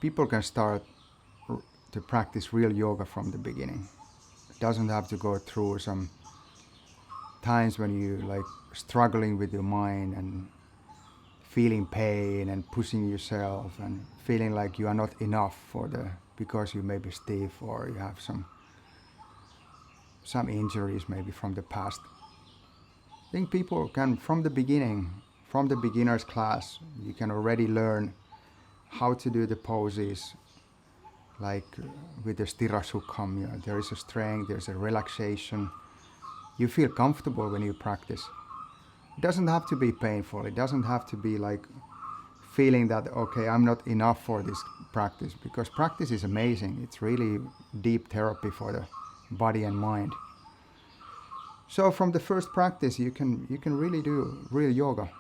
people can start to practice real yoga from the beginning. It doesn't have to go through some times when you like struggling with your mind and feeling pain and pushing yourself and feeling like you are not enough because you may be stiff or you have some injuries maybe from the past. I think people can, from the beginning, from the beginner's class, you can already learn how to do the poses, like with the stira sukham. There is a strength, there's a relaxation. You feel comfortable when you practice. It doesn't have to be painful. It doesn't have to be like feeling that, okay, I'm not enough for this practice, because practice is amazing. It's really deep therapy for the body and mind. So from the first practice, you can really do real yoga.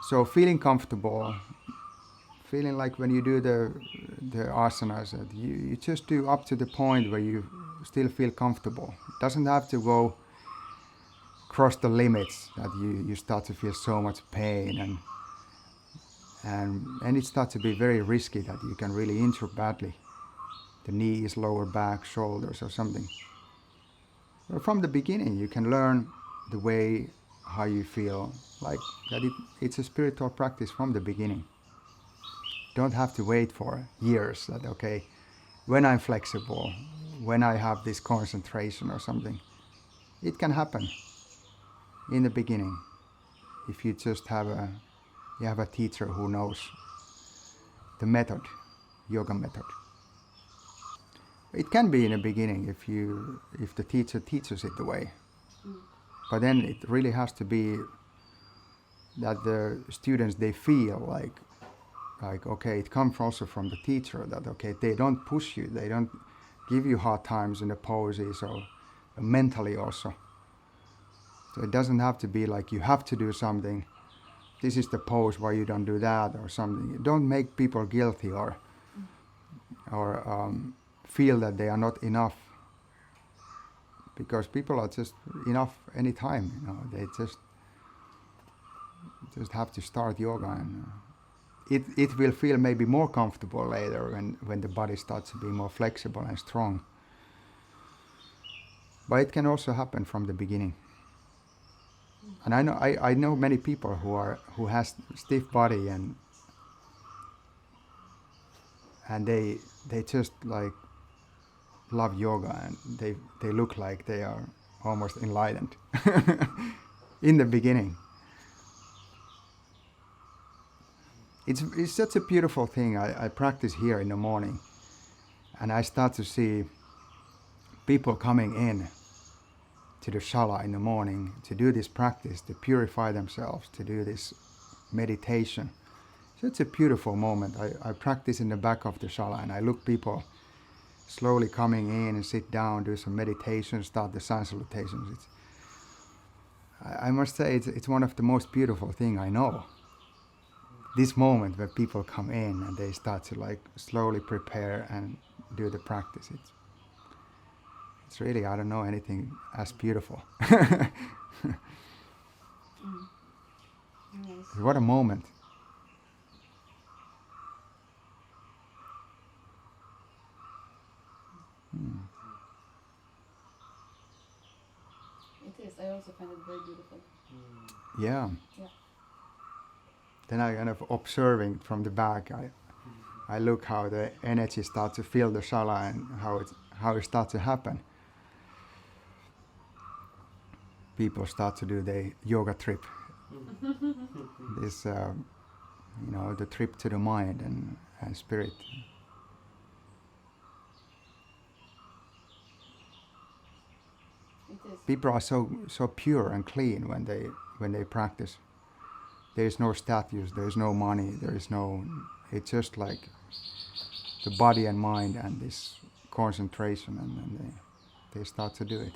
So feeling comfortable, feeling like when you do the asanas, that you just do up to the point where you still feel comfortable. It doesn't have to go cross the limits that you start to feel so much pain and it starts to be very risky that you can really injure badly the knees, lower back, shoulders or something. But from the beginning you can learn the way how you feel, like that it's a spiritual practice from the beginning. Don't have to wait for years that, okay, when I'm flexible, when I have this concentration or something. It can happen in the beginning if you just have a teacher who knows the method, yoga method. It can be in the beginning if the teacher teaches it the way. But then it really has to be that the students, they feel like okay, it comes also from the teacher, that okay, they don't push you, they don't give you hard times in the poses or mentally also. So it doesn't have to be like you have to do something. This is the pose, why you don't do that or something. Don't make people guilty or feel that they are not enough, because people are just enough anytime. They just have to start yoga, and it will feel maybe more comfortable later when the body starts to be more flexible and strong. But it can also happen from the beginning. And I know many people who has stiff body and they just like love yoga, and they look like they are almost enlightened in the beginning. It's such a beautiful thing. I practice here in the morning, and I start to see people coming in to the shala in the morning to do this practice, to purify themselves, to do this meditation. So it's a beautiful moment. I practice in the back of the shala, and I look people slowly coming in and sit down, do some meditation, start the sun salutations. I must say it's one of the most beautiful thing I know. This moment where people come in and they start to like slowly prepare and do the practice. It's really, I don't know anything as beautiful. Nice. What a moment. It is. I also find it very beautiful. Yeah. Yeah. Then I kind of observing from the back. I look how the energy starts to fill the shala and how it starts to happen. People start to do the yoga trip. This, the trip to the mind and spirit. It is. People are so pure and clean when they practice. There is no statues, there is no money, it's just like the body and mind and this concentration, and then they start to do it.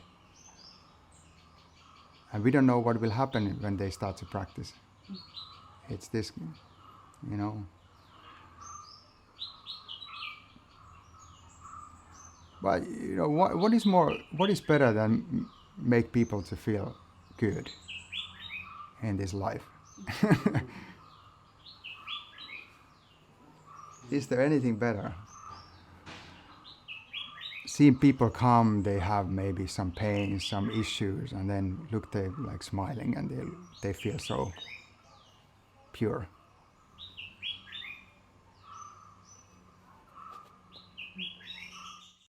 And we don't know what will happen when they start to practice. It's this, But what is better than make people to feel good in this life? Is there anything better? Seeing people come, they have maybe some pain, some issues, and then look, they're like smiling and they feel so pure.